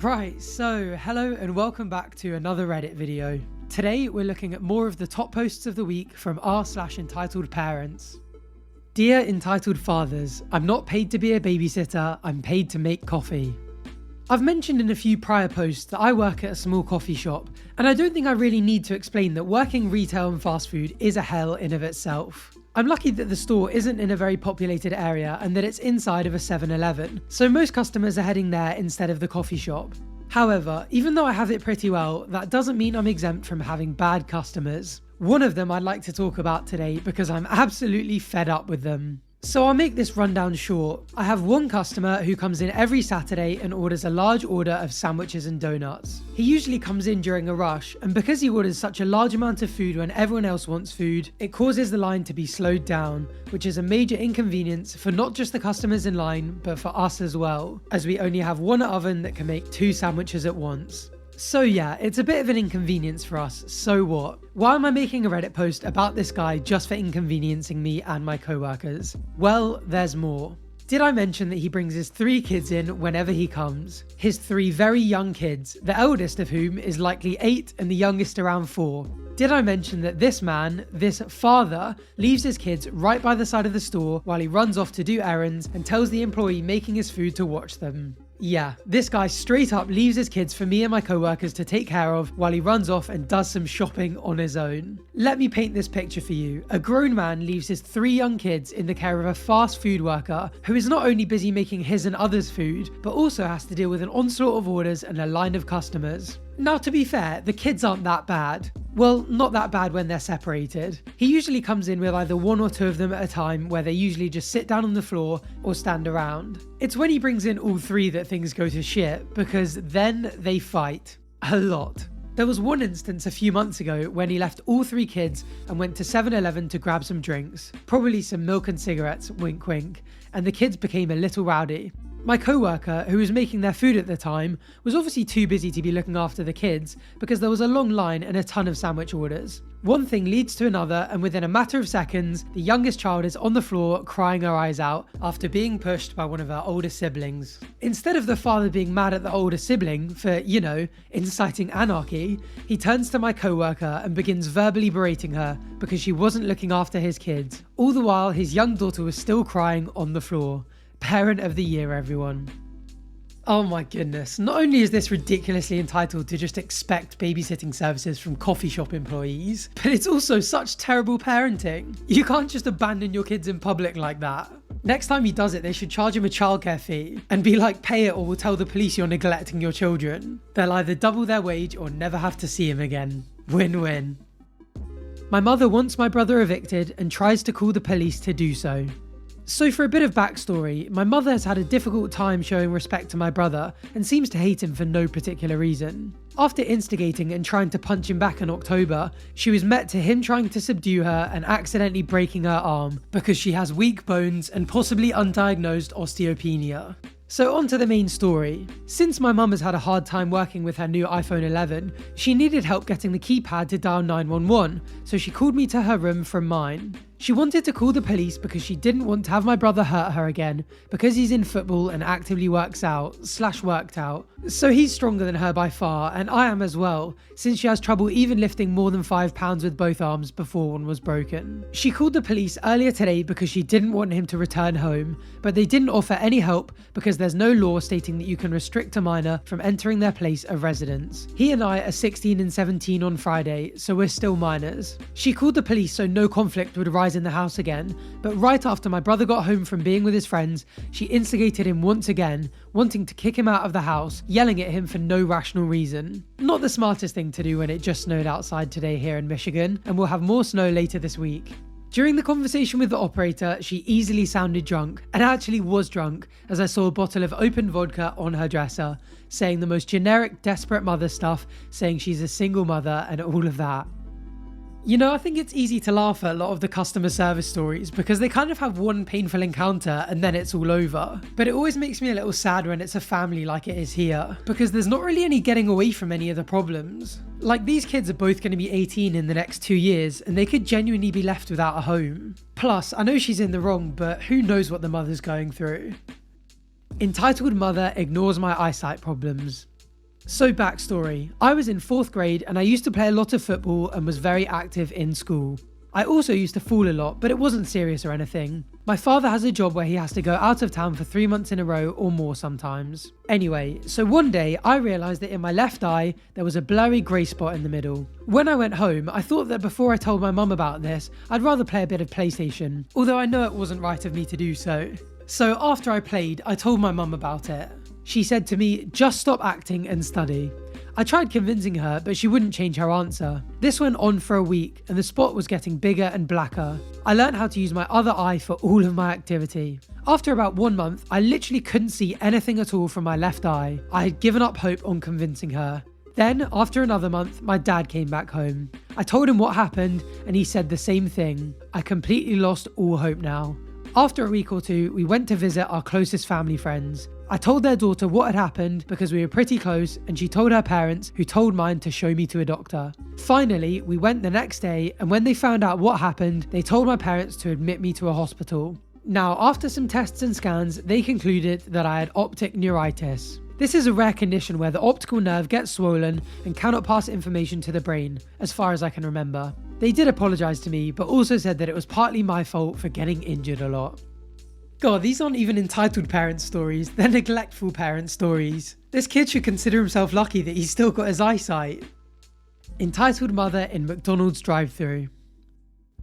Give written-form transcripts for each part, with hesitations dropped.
Right, so hello and welcome back to another Reddit video. Today we're looking at more of the top posts of the week from r/EntitledParents. Dear entitled fathers, I'm not paid to be a babysitter, I'm paid to make coffee. I've mentioned in a few prior posts that I work at a small coffee shop, and I don't think I really need to explain that working retail and fast food is a hell in of itself. I'm lucky that the store isn't in a very populated area and that it's inside of a 7-Eleven, so most customers are heading there instead of the coffee shop. However, even though I have it pretty well, that doesn't mean I'm exempt from having bad customers. One of them I'd like to talk about today because I'm absolutely fed up with them. So I'll make this rundown short. I have one customer who comes in every Saturday and orders a large order of sandwiches and donuts. He usually comes in during a rush, and because he orders such a large amount of food when everyone else wants food, it causes the line to be slowed down, which is a major inconvenience for not just the customers in line, but for us as well, as we only have one oven that can make 2 sandwiches at once. So yeah, it's a bit of an inconvenience for us, so what? Why am I making a Reddit post about this guy just for inconveniencing me and my co-workers? Well, there's more. Did I mention that he brings his 3 kids in whenever he comes? His 3 very young kids, the eldest of whom is likely 8 and the youngest around 4. Did I mention that this man, this father, leaves his kids right by the side of the store while he runs off to do errands and tells the employee making his food to watch them? Yeah, this guy straight up leaves his kids for me and my co-workers to take care of while he runs off and does some shopping on his own. Let me paint this picture for you. A grown man leaves his 3 young kids in the care of a fast food worker who is not only busy making his and others' food, but also has to deal with an onslaught of orders and a line of customers. Now, to be fair, the kids aren't that bad. Well, not that bad when they're separated. He usually comes in with either 1 or 2 of them at a time, where they usually just sit down on the floor or stand around. It's when he brings in all 3 that things go to shit, because then they fight. A lot. There was one instance a few months ago when he left all 3 kids and went to 7-Eleven to grab some drinks, probably some milk and cigarettes, wink wink, and the kids became a little rowdy. My co-worker, who was making their food at the time, was obviously too busy to be looking after the kids because there was a long line and a ton of sandwich orders. One thing leads to another, and within a matter of seconds, the youngest child is on the floor crying her eyes out after being pushed by one of her older siblings. Instead of the father being mad at the older sibling for, inciting anarchy, he turns to my co-worker and begins verbally berating her because she wasn't looking after his kids. All the while, his young daughter was still crying on the floor. Parent of the year, everyone. Oh my goodness, not only is this ridiculously entitled to just expect babysitting services from coffee shop employees, but it's also such terrible parenting. You can't just abandon your kids in public like that. Next time he does it, they should charge him a childcare fee and be like, pay it or we'll tell the police you're neglecting your children. They'll either double their wage or never have to see him again. Win-win. My mother wants my brother evicted and tries to call the police to do so. So for a bit of backstory, my mother has had a difficult time showing respect to my brother and seems to hate him for no particular reason. After instigating and trying to punch him back in October, she was met to him trying to subdue her and accidentally breaking her arm because she has weak bones and possibly undiagnosed osteopenia. So on to the main story. Since my mum has had a hard time working with her new iPhone 11, she needed help getting the keypad to dial 911, so she called me to her room from mine. She wanted to call the police because she didn't want to have my brother hurt her again because he's in football and actively worked out. So he's stronger than her by far, and I am as well, since she has trouble even lifting more than 5 pounds with both arms before one was broken. She called the police earlier today because she didn't want him to return home, but they didn't offer any help because there's no law stating that you can restrict a minor from entering their place of residence. He and I are 16 and 17 on Friday, so we're still minors. She called the police so no conflict would arise in the house again, but right after my brother got home from being with his friends, she instigated him once again, wanting to kick him out of the house, yelling at him for no rational reason. Not the smartest thing to do when it just snowed outside today here in Michigan, and we'll have more snow later this week. During the conversation with the operator, she easily sounded drunk, and actually was drunk, as I saw a bottle of open vodka on her dresser, saying the most generic desperate mother stuff, saying she's a single mother and all of that. You know, I think it's easy to laugh at a lot of the customer service stories because they kind of have one painful encounter and then it's all over. But it always makes me a little sad when it's a family like it is here, because there's not really any getting away from any of the problems. Like, these kids are both going to be 18 in the next 2 years and they could genuinely be left without a home. Plus, I know she's in the wrong, but who knows what the mother's going through. Entitled mother ignores my eyesight problems. So backstory, I was in 4th grade and I used to play a lot of football and was very active in school. I also used to fall a lot, but it wasn't serious or anything. My father has a job where he has to go out of town for 3 months in a row or more sometimes. Anyway, so one day I realised that in my left eye there was a blurry grey spot in the middle. When I went home, I thought that before I told my mum about this, I'd rather play a bit of PlayStation, although I know it wasn't right of me to do so. So after I played, I told my mum about it. She said to me, just stop acting and study. I tried convincing her, but she wouldn't change her answer. This went on for a week and the spot was getting bigger and blacker. I learned how to use my other eye for all of my activity. After about 1 month, I literally couldn't see anything at all from my left eye. I had given up hope on convincing her. Then, after another month, my dad came back home. I told him what happened and he said the same thing. I completely lost all hope now. After a week or two, we went to visit our closest family friends. I told their daughter what had happened because we were pretty close, and she told her parents, who told mine to show me to a doctor. Finally, we went the next day, and when they found out what happened, they told my parents to admit me to a hospital. Now, after some tests and scans, they concluded that I had optic neuritis. This is a rare condition where the optical nerve gets swollen and cannot pass information to the brain, as far as I can remember. They did apologise to me, but also said that it was partly my fault for getting injured a lot. God, these aren't even entitled parent stories, they're neglectful parent stories. This kid should consider himself lucky that he's still got his eyesight. Entitled mother in McDonald's drive-thru.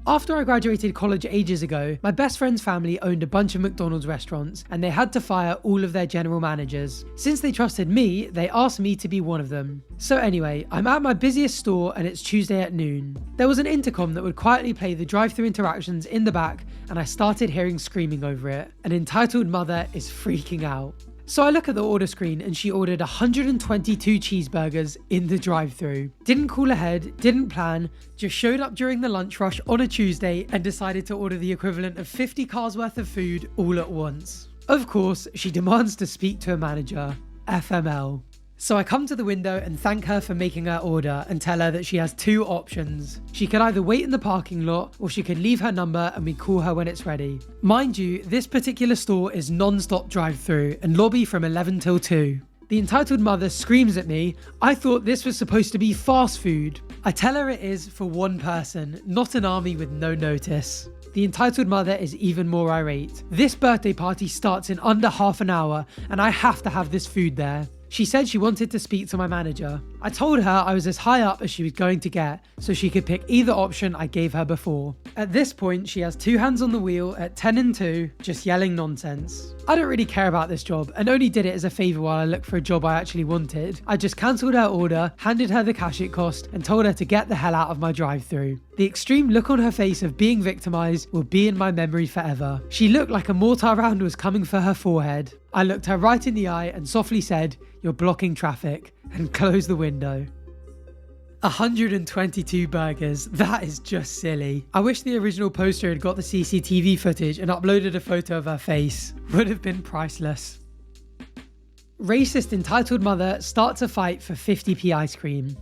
After I graduated college ages ago, my best friend's family owned a bunch of McDonald's restaurants and they had to fire all of their general managers. Since they trusted me, they asked me to be one of them. So anyway, I'm at my busiest store and it's Tuesday at noon. There was an intercom that would quietly play the drive-thru interactions in the back and I started hearing screaming over it. An entitled mother is freaking out. So I look at the order screen and she ordered 122 cheeseburgers in the drive-thru. Didn't call ahead, didn't plan, just showed up during the lunch rush on a Tuesday and decided to order the equivalent of 50 cars worth of food all at once. Of course, she demands to speak to a manager. FML. So I come to the window and thank her for making her order and tell her that she has 2 options. She could either wait in the parking lot or she could leave her number and we call her when it's ready. Mind you, this particular store is non-stop drive-thru and lobby from 11 till 2. The entitled mother screams at me, I thought this was supposed to be fast food. I tell her it is for one person, not an army with no notice. The entitled mother is even more irate. This birthday party starts in under half an hour and I have to have this food there. She said she wanted to speak to my manager. I told her I was as high up as she was going to get, so she could pick either option I gave her before. At this point, she has 2 hands on the wheel at 10 and 2, just yelling nonsense. I don't really care about this job and only did it as a favour while I looked for a job I actually wanted. I just cancelled her order, handed her the cash it cost, and told her to get the hell out of my drive-thru. The extreme look on her face of being victimised will be in my memory forever. She looked like a mortar round was coming for her forehead. I looked her right in the eye and softly said, "You're blocking traffic," and closed the window. 122 burgers, that is just silly. I wish the original poster had got the CCTV footage and uploaded a photo of her face. Would have been priceless. Racist entitled mother starts a fight for 50p ice cream.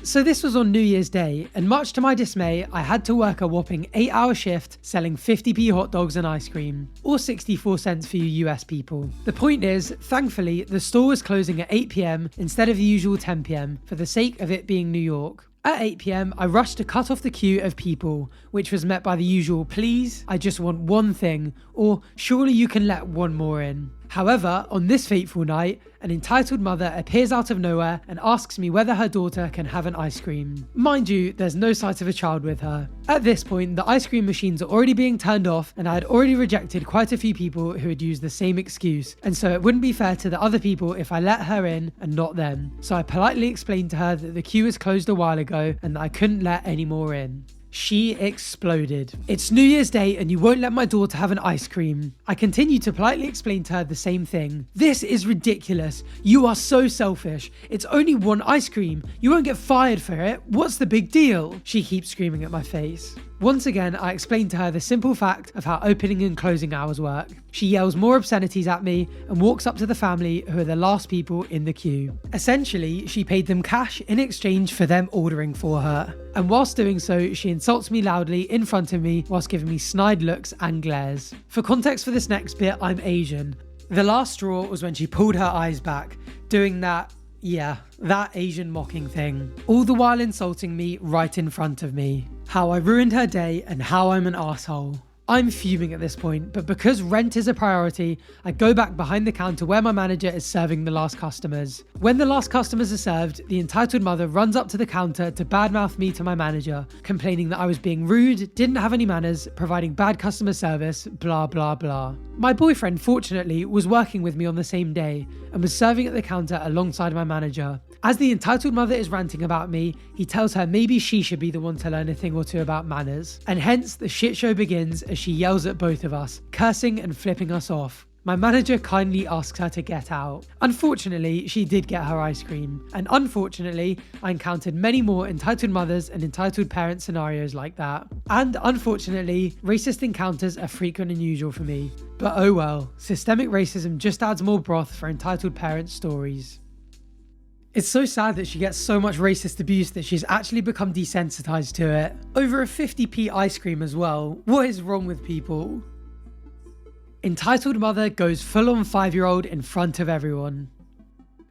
So this was on New Year's Day, and much to my dismay, I had to work a whopping 8-hour shift selling 50p hot dogs and ice cream, or 64 cents for you US people. The point is, thankfully, the store was closing at 8 PM instead of the usual 10 PM for the sake of it being New York. At 8 PM, I rushed to cut off the queue of people, which was met by the usual "please, I just want one thing," or "surely you can let one more in." However, on this fateful night, an entitled mother appears out of nowhere and asks me whether her daughter can have an ice cream. Mind you, there's no sight of a child with her. At this point, the ice cream machines are already being turned off and I had already rejected quite a few people who had used the same excuse, and so it wouldn't be fair to the other people if I let her in and not them. So I politely explained to her that the queue was closed a while ago and that I couldn't let any more in. She exploded. "It's New Year's Day and you won't let my daughter have an ice cream." I continued to politely explain to her the same thing. "This is ridiculous. You are so selfish. It's only one ice cream. You won't get fired for it. What's the big deal?" She keeps screaming at my face. Once again, I explained to her the simple fact of how opening and closing hours work. She yells more obscenities at me and walks up to the family who are the last people in the queue. Essentially, she paid them cash in exchange for them ordering for her. And whilst doing so, she insults me loudly in front of me whilst giving me snide looks and glares. For context for this next bit, I'm Asian. The last straw was when she pulled her eyes back, doing that Yeah, that Asian mocking thing. All the while insulting me right in front of me. How I ruined her day and how I'm an asshole. I'm fuming at this point, but because rent is a priority, I go back behind the counter where my manager is serving the last customers. When the last customers are served, the entitled mother runs up to the counter to badmouth me to my manager, complaining that I was being rude, didn't have any manners, providing bad customer service, blah blah blah. My boyfriend, fortunately, was working with me on the same day and was serving at the counter alongside my manager. As the entitled mother is ranting about me, he tells her maybe she should be the one to learn a thing or two about manners. And hence the shit show begins as she yells at both of us, cursing and flipping us off. My manager kindly asks her to get out. Unfortunately, she did get her ice cream. And unfortunately, I encountered many more entitled mothers and entitled parent scenarios like that. And unfortunately, racist encounters are frequent and usual for me. But oh well, systemic racism just adds more broth for entitled parent stories. It's so sad that she gets so much racist abuse that she's actually become desensitized to it. Over a 50p ice cream as well. What is wrong with people? Entitled mother goes full-on 5-year-old in front of everyone.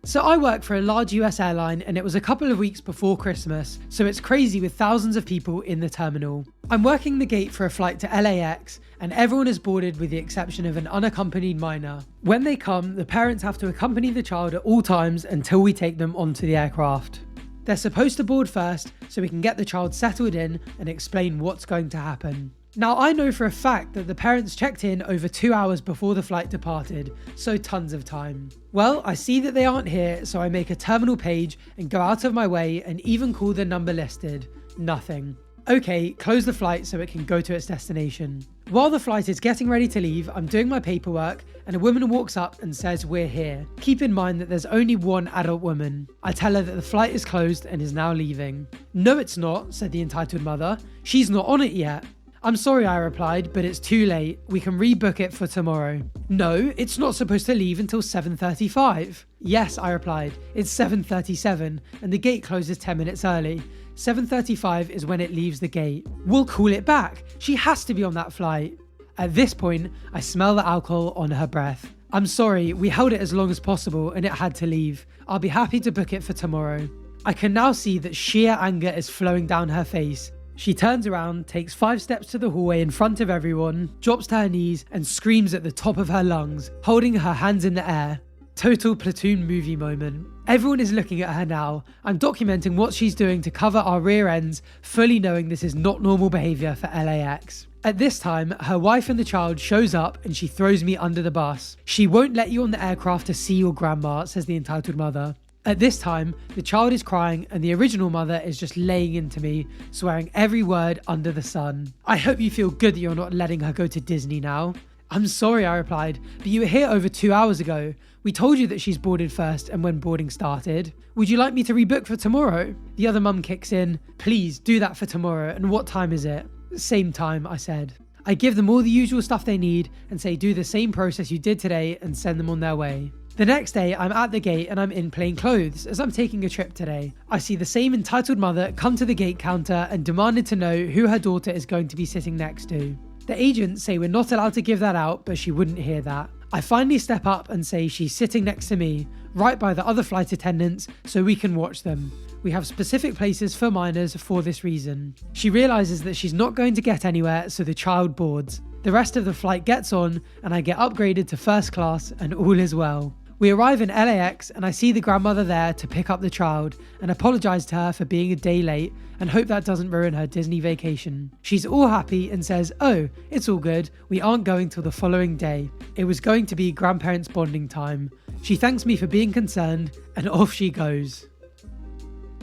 So I work for a large US airline and it was a couple of weeks before Christmas, so it's crazy with thousands of people in the terminal. I'm working the gate for a flight to LAX and everyone is boarded with the exception of an unaccompanied minor. When they come, the parents have to accompany the child at all times until we take them onto the aircraft. They're supposed to board first so we can get the child settled in and explain what's going to happen. Now I know for a fact that the parents checked in over 2 hours before the flight departed, so tons of time. Well, I see that they aren't here, so I make a terminal page and go out of my way and even call the number listed. Nothing. Okay, close the flight so it can go to its destination. While the flight is getting ready to leave, I'm doing my paperwork and a woman walks up and says we're here. Keep in mind that there's only one adult woman. I tell her that the flight is closed and is now leaving. No it's not, said the entitled mother. She's not on it yet. I'm sorry, I replied, but it's too late. We can rebook it for tomorrow. No, it's not supposed to leave until 7:35. Yes, I replied, it's 7:37 and the gate closes 10 minutes early. 7:35 is when it leaves the gate. We'll call it back. She has to be on that flight. At this point, I smell the alcohol on her breath. I'm sorry, we held it as long as possible and it had to leave. I'll be happy to book it for tomorrow. I can now see that sheer anger is flowing down her face. She turns around, takes 5 steps to the hallway in front of everyone, drops to her knees and screams at the top of her lungs, holding her hands in the air. Total Platoon movie moment. Everyone is looking at her now. I'm documenting what she's doing to cover our rear ends, fully knowing this is not normal behaviour for LAX. At this time, her wife and the child shows up and she throws me under the bus. She won't let you on the aircraft to see your grandma, says the entitled mother. At this time, the child is crying and the original mother is just laying into me, swearing every word under the sun. I hope you feel good that you're not letting her go to Disney now. I'm sorry, I replied, but you were here over 2 hours ago. We told you that she's boarded first and when boarding started. Would you like me to rebook for tomorrow? The other mum kicks in. Please do that for tomorrow. And what time is it? Same time, I said. I give them all the usual stuff they need and say do the same process you did today and send them on their way. The next day, I'm at the gate and I'm in plain clothes as I'm taking a trip today. I see the same entitled mother come to the gate counter and demanded to know who her daughter is going to be sitting next to. The agents say we're not allowed to give that out, but she wouldn't hear that. I finally step up and say she's sitting next to me, right by the other flight attendants, so we can watch them. We have specific places for minors for this reason. She realizes that she's not going to get anywhere, so the child boards. The rest of the flight gets on and I get upgraded to first class and all is well. We arrive in LAX and I see the grandmother there to pick up the child and apologise to her for being a day late and hope that doesn't ruin her Disney vacation. She's all happy and says, oh, it's all good, we aren't going till the following day. It was going to be grandparents bonding time. She thanks me for being concerned and off she goes.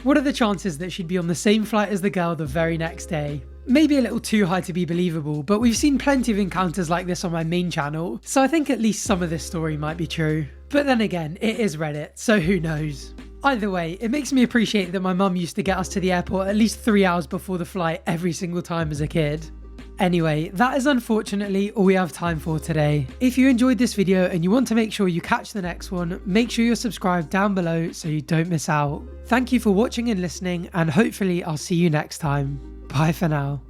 What are the chances that she'd be on the same flight as the girl the very next day? Maybe a little too high to be believable, but we've seen plenty of encounters like this on my main channel, so I think at least some of this story might be true. But then again, it is Reddit, so who knows? Either way, it makes me appreciate that my mum used to get us to the airport at least 3 hours before the flight every single time as a kid. Anyway, that is unfortunately all we have time for today. If you enjoyed this video and you want to make sure you catch the next one, make sure you're subscribed down below so you don't miss out. Thank you for watching and listening, and hopefully I'll see you next time. Bye for now.